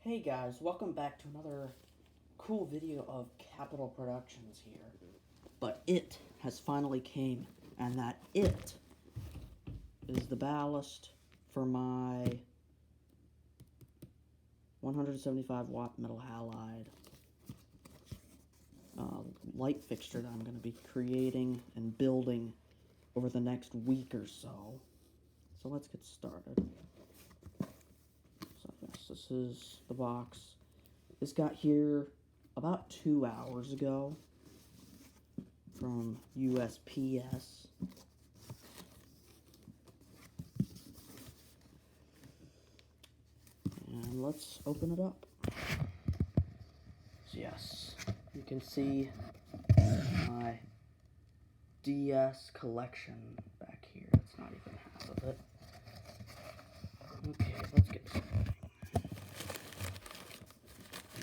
Hey guys, welcome back to another cool video of Capital Productions here. But it has finally came, and that it is the ballast for my 175 watt metal halide light fixture that I'm going to be creating and building over the next week or so. So let's get started. So yes, this is the box. This got here about 2 hours ago from USPS. And let's open it up. So yes, you can see my DS collection back here. It's not even half of it. Okay, let's get started.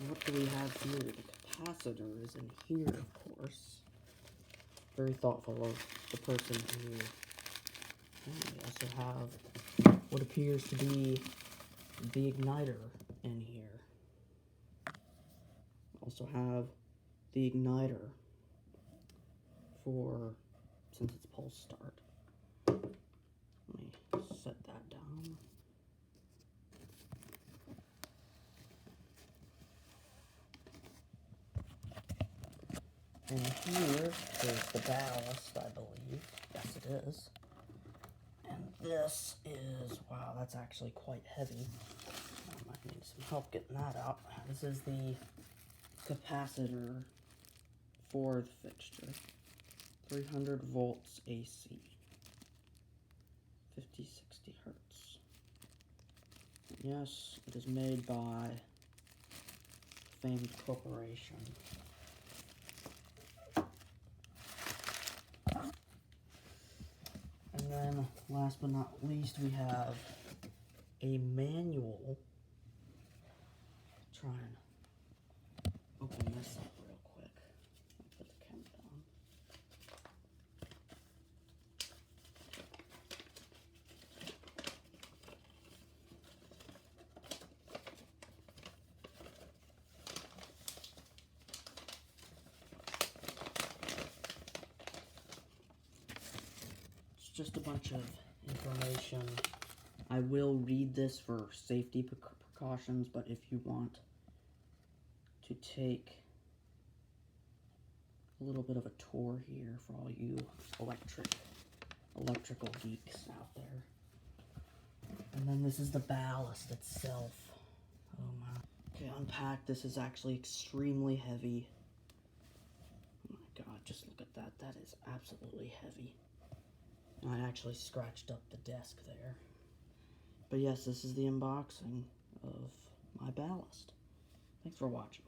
What do we have here? The capacitor is in here, of course. Very thoughtful of the person who... And we also have what appears to be the igniter in here. Also have the igniter for, since it's pulse start. Let me set that down. And here is the ballast, I believe. Yes, it is. And this is, wow, that's actually quite heavy. I might need some help getting that out. This is the capacitor for the fixture. 300 volts AC. 50-60 hertz. And yes, it is made by famed corporation. And then, last but not least, we have a manual. Try and open this up real quick. I'll put the camera down. It's just a bunch of information. I will read this for safety precautions, but if you want to take a little bit of a tour here for all you electrical geeks out there. And then this is the ballast itself. Oh my. Okay, unpacked. This is actually extremely heavy. Oh my god, just look at that. That is absolutely heavy. I actually scratched up the desk there. But yes, this is the unboxing of my ballast. Thanks for watching.